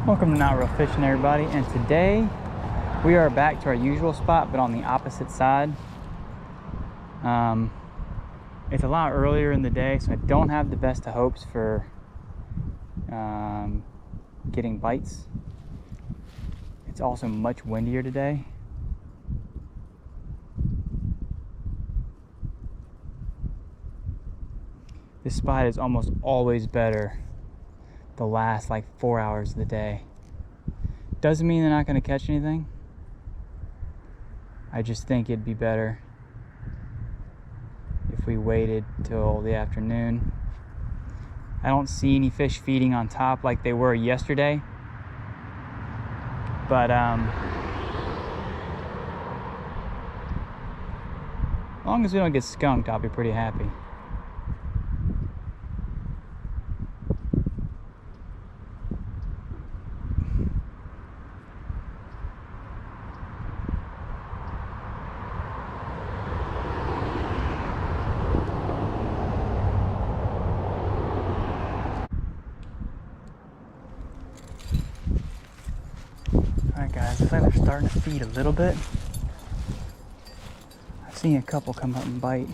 Welcome to NotReelFishing, everybody, and today we are back to our usual spot but on the opposite side. It's a lot earlier in the day, so I don't have the best of hopes for getting bites. It's also much windier today. This spot is almost always better the last like 4 hours of the day. Doesn't mean they're not going to catch anything. I just think it'd be better if we waited till the afternoon. I don't see any fish feeding on top like they were yesterday, but as long as we don't get skunked, I'll be pretty happy. Alright guys, looks like they're starting to feed a little bit. I've seen a couple come up and bite.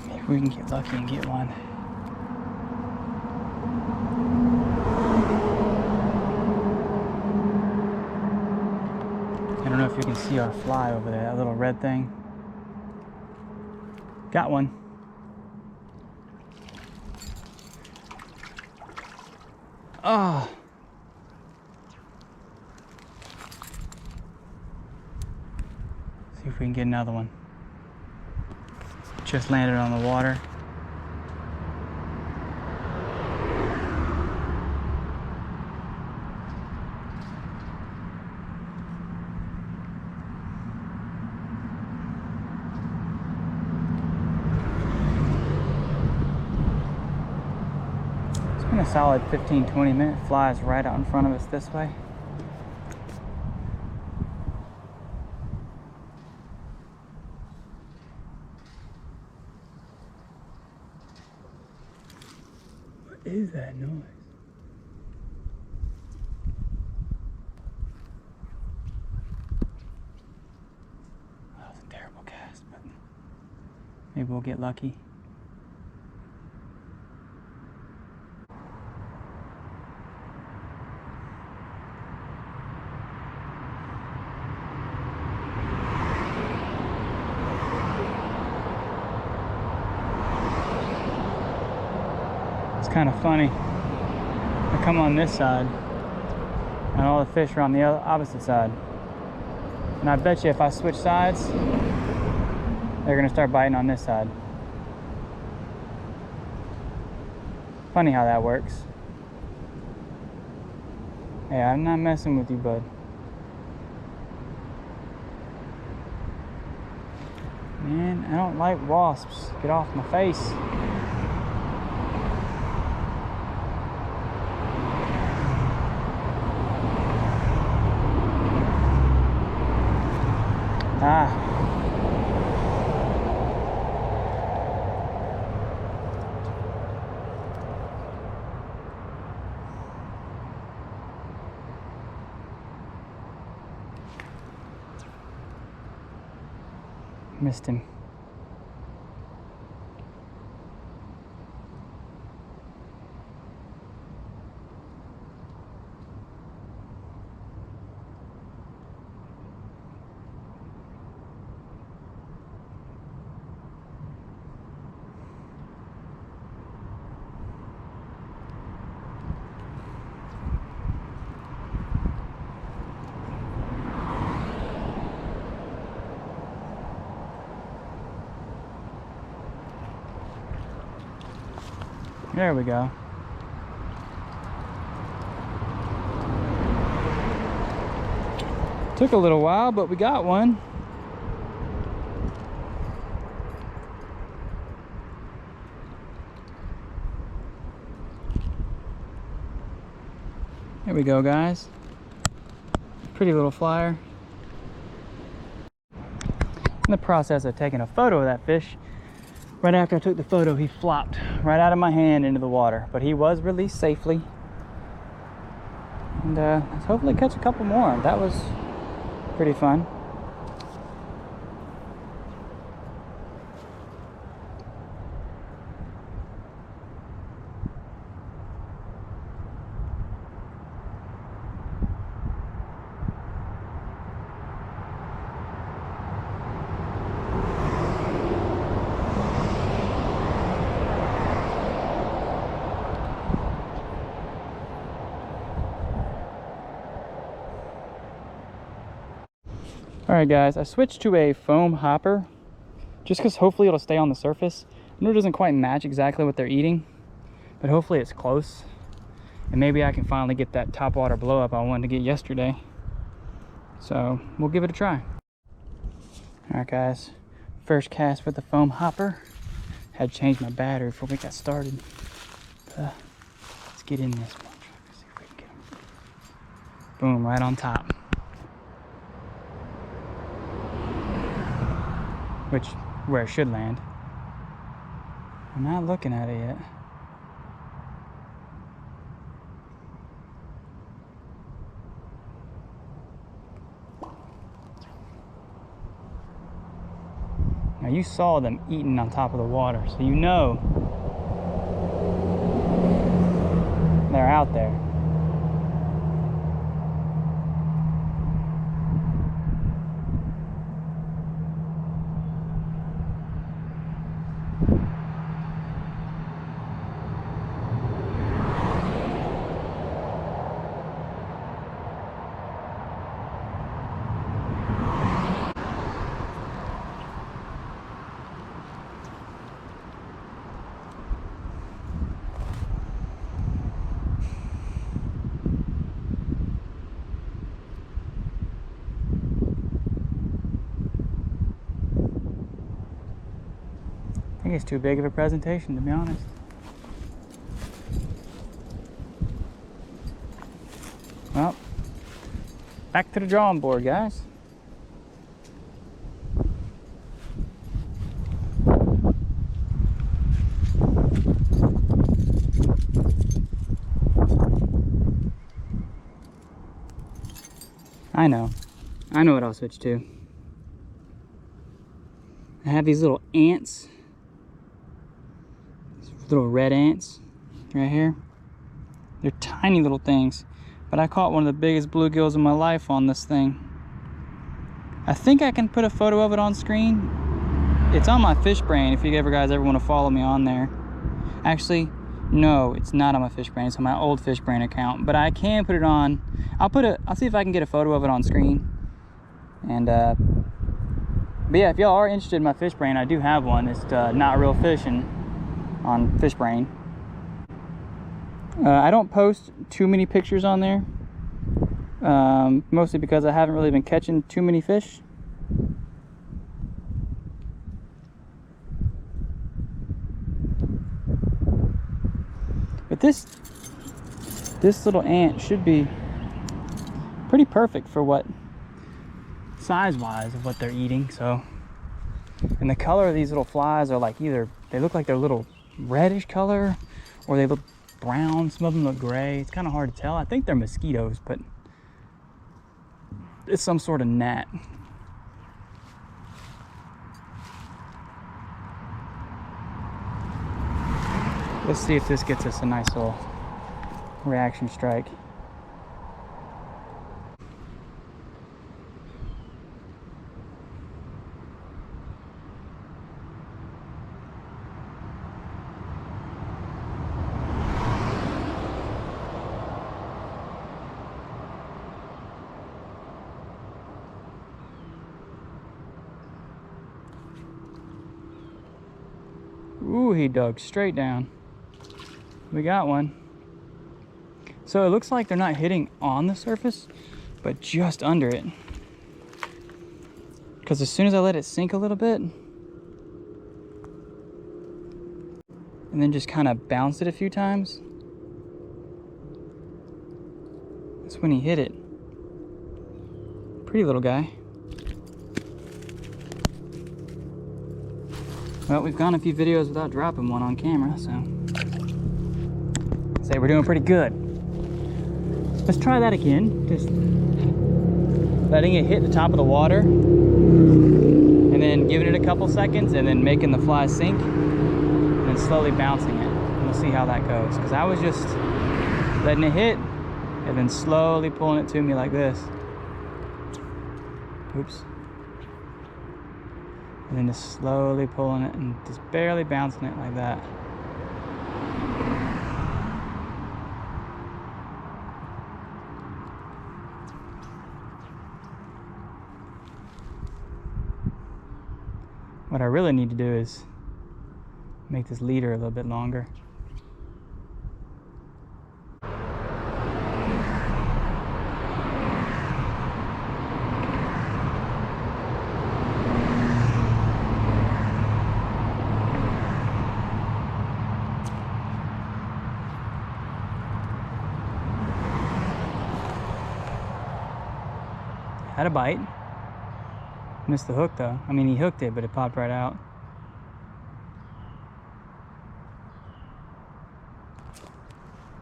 Maybe we can get lucky and get one. I don't know if you can see our fly over there, that little red thing. Got one. Oh. See if we can get another one. Just landed on the water. A solid 15-20 minute flies right out in front of us this way. What is that noise? That was a terrible cast, but maybe we'll get lucky. It's kind of funny. I come on this side and all the fish are on the opposite side. And I bet you if I switch sides, they're gonna start biting on this side. Funny how that works. Hey, I'm not messing with you, bud. Man, I don't like wasps. Get off my face. Ah. Missed him. There we go. Took a little while, but we got one. There we go, guys. Pretty little flyer. In the process of taking a photo of that fish, Right after I took the photo, he flopped right out of my hand into the water, but he was released safely. And let's hopefully catch a couple more. That was pretty fun. Alright guys, I switched to a foam hopper just because hopefully it'll stay on the surface. I know it doesn't quite match exactly what they're eating, but hopefully it's close. And maybe I can finally get that topwater blow up I wanted to get yesterday. So we'll give it a try. Alright guys, first cast with the foam hopper. Had to change my battery before we got started. Let's get in this one. See if we can get them. Boom, right on top. Which, where it should land. I'm not looking at it yet. Now you saw them eating on top of the water, so you know they're out there. I think it's too big of a presentation, to be honest. Well, back to the drawing board, guys. I know what I'll switch to. I have these little ants. Little red ants right here. They're tiny little things, but I caught one of the biggest bluegills in my life on this thing. I think I can put a photo of it on screen. It's on my fish brain if you guys ever want to follow me on there. Actually, no, it's not on my fish brain. It's on my old fish brain account, but I can put it on. I'll see if I can get a photo of it on screen. And but yeah, if y'all are interested in my fish brain, I do have one. It's NotReelFishing on fish brain. I don't post too many pictures on there, mostly because I haven't really been catching too many fish. But this little ant should be pretty perfect for what size-wise of what they're eating. So, and the color of these little flies are like either they look like they're little reddish color or they look brown. Some of them look gray. It's kind of hard to tell. I think they're mosquitoes, but it's some sort of gnat. Let's see if this gets us a nice little reaction strike. Ooh, he dug straight down. We got one. So it looks like they're not hitting on the surface, but just under it. Because as soon as I let it sink a little bit, and then just kind of bounce it a few times, that's when he hit it. Pretty little guy. Well, we've gone a few videos without dropping one on camera, so I'd say we're doing pretty good. Let's try that again. Just letting it hit the top of the water and then giving it a couple seconds and then making the fly sink and then slowly bouncing it. And we'll see how that goes. Because I was just letting it hit and then slowly pulling it to me like this. Oops. And then just slowly pulling it and just barely bouncing it like that. What I really need to do is make this leader a little bit longer. Had a bite. Missed the hook though. I mean, he hooked it, but it popped right out.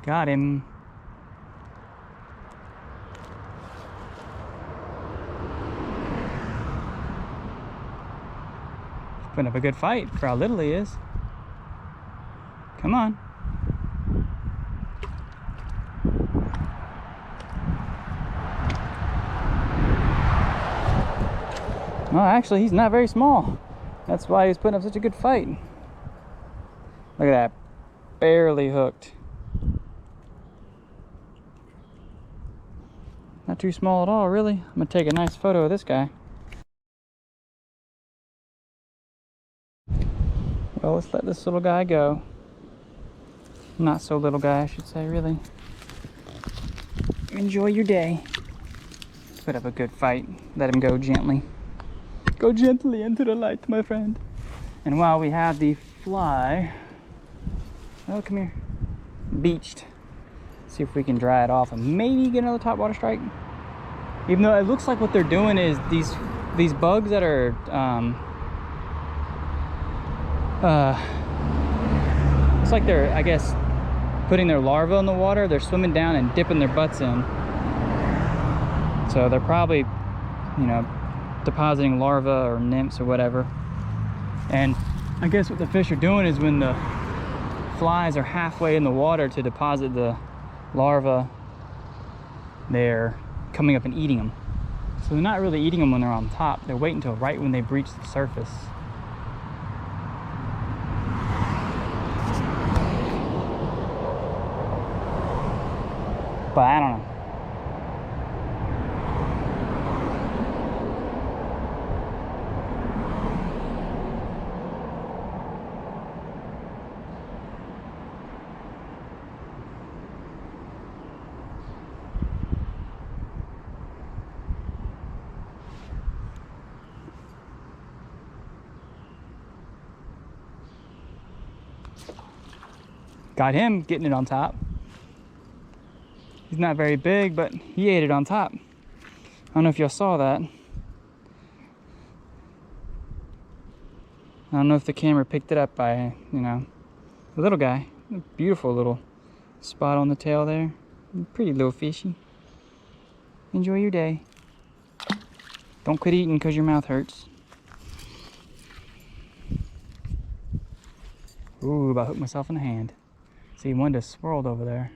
Got him. Putting up a good fight for how little he is. Come on. Well, actually, he's not very small. That's why he's putting up such a good fight. Look at that. Barely hooked. Not too small at all, really. I'm gonna take a nice photo of this guy. Well, let's let this little guy go. Not so little guy, I should say, really. Enjoy your day. Put up a good fight. Let him go gently. Go gently into the light, my friend. And while we have the fly, oh, come here, beached, see if we can dry it off and maybe get another top water strike. Even though it looks like what they're doing is these bugs that are it's like they're, I guess, putting their larvae in the water. They're swimming down and dipping their butts in. So they're probably, you know, depositing larvae or nymphs or whatever. And I guess what the fish are doing is when the flies are halfway in the water to deposit the larvae, they're coming up and eating them. So they're not really eating them when they're on top. They're waiting until right when they breach the surface. But I don't know. Got him getting it on top. He's not very big, but he ate it on top. I don't know if y'all saw that. I don't know if the camera picked it up by, you know, the little guy. Beautiful little spot on the tail there. Pretty little fishy. Enjoy your day. Don't quit eating because your mouth hurts. Ooh, about hooked myself in the hand. See, one just swirled over there.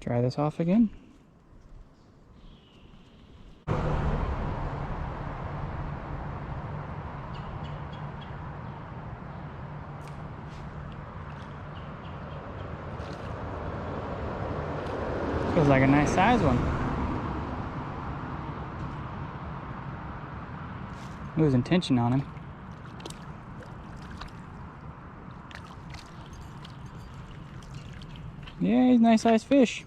Try this off again. Feels like a nice size one. Losing tension on him. Yeah, he's a nice sized fish.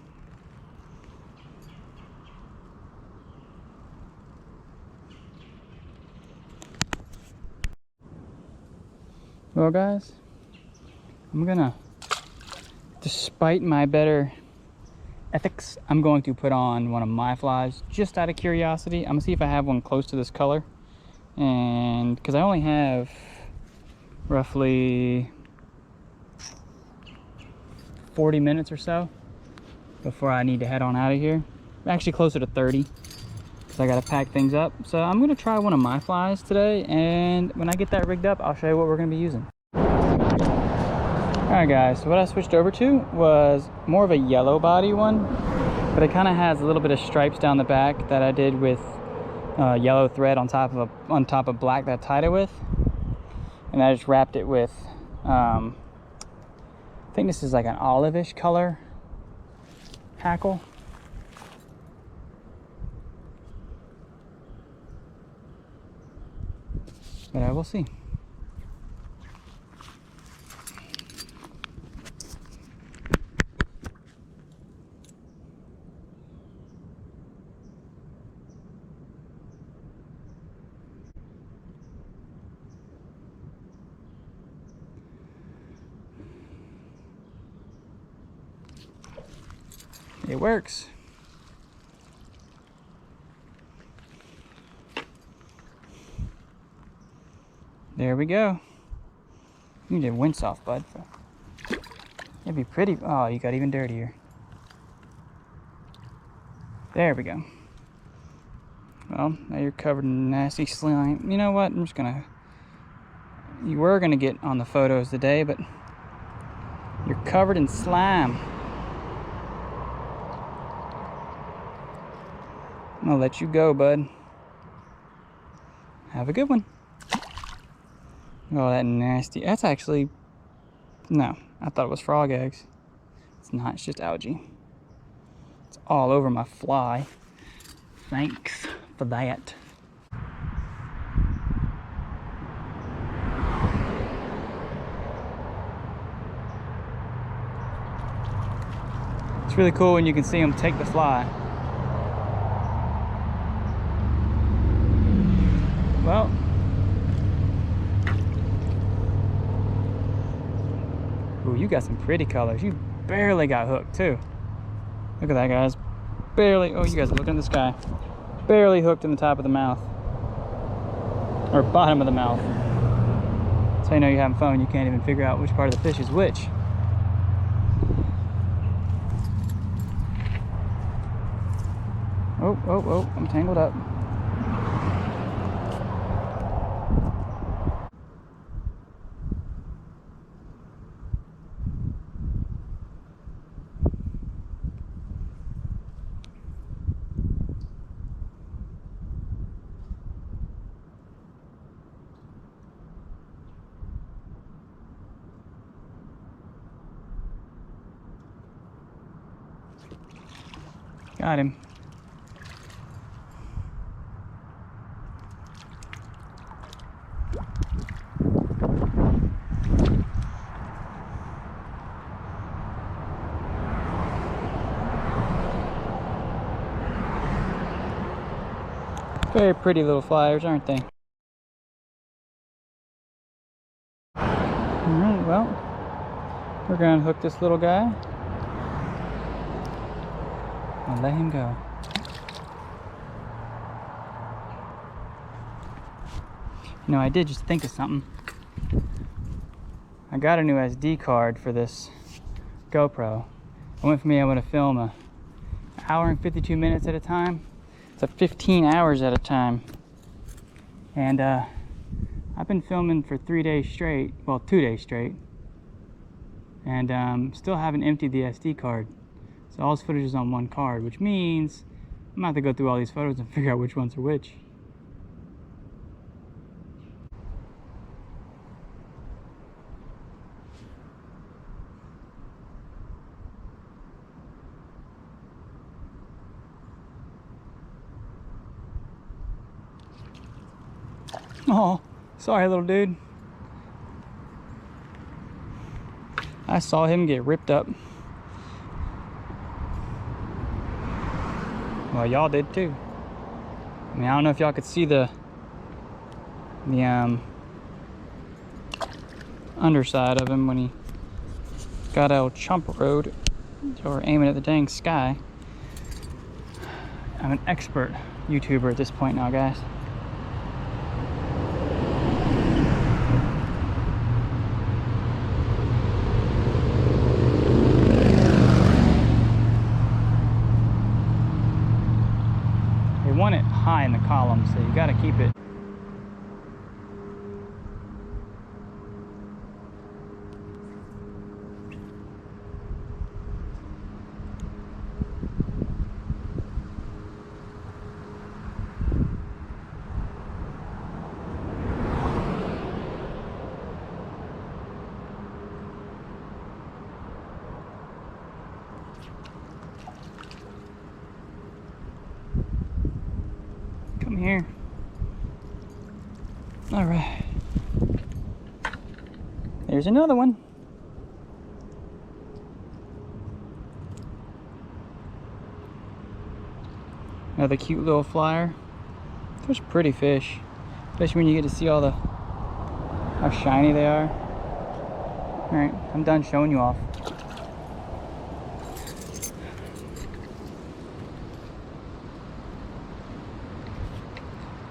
Well guys, I'm gonna, despite my better ethics, I'm going to put on one of my flies just out of curiosity. I'm gonna see if I have one close to this color And because I only have roughly 40 minutes or so before I need to head on out of here. Actually closer to 30, because I got to pack things up. So I'm going to try one of my flies today, and when I get that rigged up, I'll show you what we're going to be using. Alright guys, so what I switched over to was more of a yellow body one, but it kind of has a little bit of stripes down the back that I did with yellow thread on top of black that I tied it with. And I just wrapped it with I think this is like an olive-ish color hackle. But I will see. It works. There we go. You need to wince off, bud. It'd be pretty. Oh, you got even dirtier. There we go. Well, now you're covered in nasty slime. You know what? I'm just gonna. You were gonna get on the photos today, but you're covered in slime. I'm gonna let you go, bud. Have a good one. Oh, that nasty. That's actually, no, I thought it was frog eggs. It's not, it's just algae. It's all over my fly. Thanks for that. It's really cool when you can see them take the fly. Well, ooh, you got some pretty colors. You barely got hooked too. Look at that, guys. Barely. Oh, you guys are looking at the sky. Barely hooked in the top of the mouth, or bottom of the mouth. So you know you're having fun when you can't even figure out which part of the fish is which. Oh, oh, oh! I'm tangled up. Got him. Very pretty little flyers, aren't they? Alright, well, we're gonna hook this little guy. I'll let him go. You know, I did just think of something. I got a new SD card for this GoPro. I went from being able to film an hour and 52 minutes at a time to 15 hours at a time. And I've been filming for 3 days straight, well, 2 days straight. And still haven't emptied the SD card. So all this footage is on one card, which means I'm gonna have to go through all these photos and figure out which ones are which. Oh, sorry, little dude. I saw him get ripped up. Well, y'all did too. I mean, I don't know if y'all could see the underside of him when he got out chump road or aiming at the dang sky. I'm an expert YouTuber at this point now, guys. fly in the column, so you got to keep it. Come here. All right. There's another one. Another cute little flyer. Those pretty fish, especially when you get to see all the how shiny they are. All right, I'm done showing you off.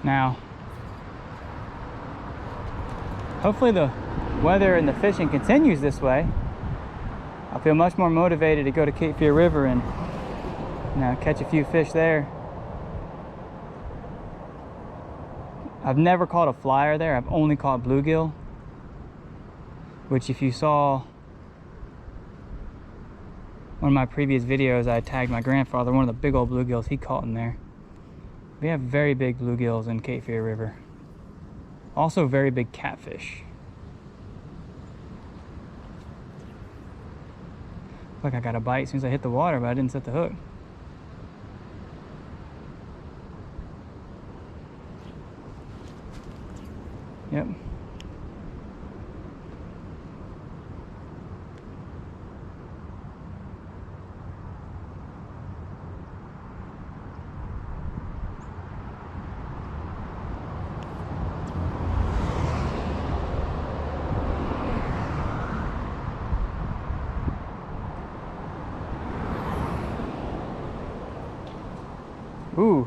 Now, hopefully the weather and the fishing continues this way. I feel much more motivated to go to Cape Fear River and, you know, catch a few fish there. I've never caught a flyer there. I've only caught bluegill, which if you saw one of my previous videos, I tagged my grandfather, one of the big old bluegills he caught in there. We have very big bluegills in Cape Fear River. Also very big catfish. Look, I got a bite as soon as I hit the water, but I didn't set the hook. Yep. Ooh.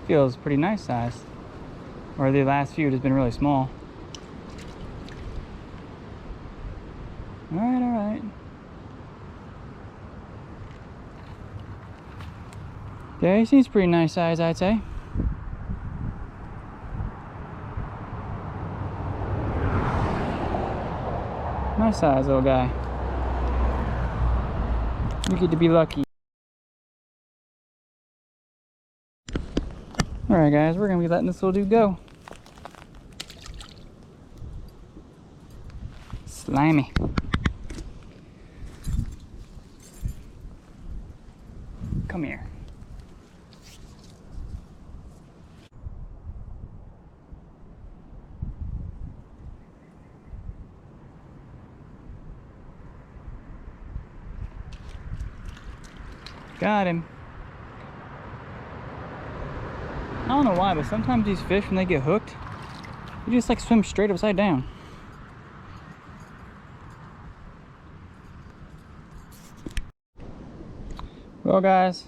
Feels pretty nice size. Or the last few has been really small. Alright, alright. Yeah, he seems pretty nice size, I'd say. Nice size little guy. You get to be lucky. Alright guys, we're gonna be letting this little dude go. Slimy. Come here. Got him. I don't know why, but sometimes these fish, when they get hooked, they just like swim straight upside down. Well guys,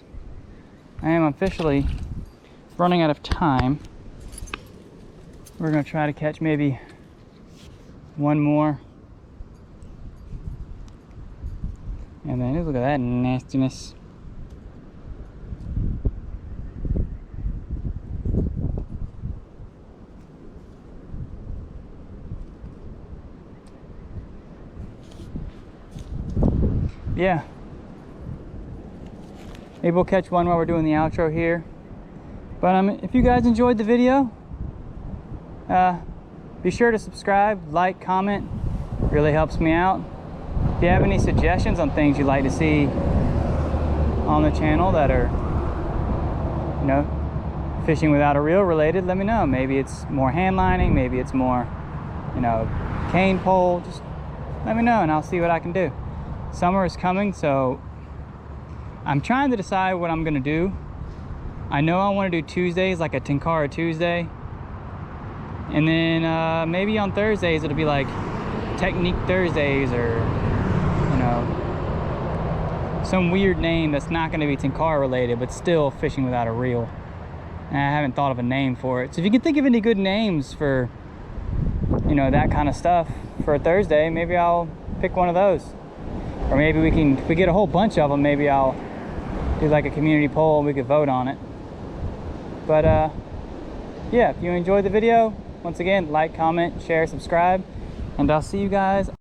I am officially running out of time. We're gonna try to catch maybe one more. And then look at that nastiness. Yeah, maybe we'll catch one while we're doing the outro here. But if you guys enjoyed the video, be sure to subscribe, like, comment. It really helps me out. If you have any suggestions on things you'd like to see on the channel that are, you know, fishing without a reel related, let me know. Maybe it's more hand lining, maybe it's more, you know, cane pole. Just let me know and I'll see what I can do. Summer is coming, so I'm trying to decide what I'm gonna do. I know I want to do Tuesdays, like a Tenkara Tuesday, and then maybe on Thursdays it'll be like Technique Thursdays, or you know, some weird name that's not going to be Tenkara related but still fishing without a reel. And I haven't thought of a name for it, so if you can think of any good names for, you know, that kind of stuff for a Thursday, maybe I'll pick one of those. Or maybe we can, if we get a whole bunch of them, maybe I'll do like a community poll and we could vote on it. But yeah, if you enjoyed the video, once again, like, comment, share, subscribe, and I'll see you guys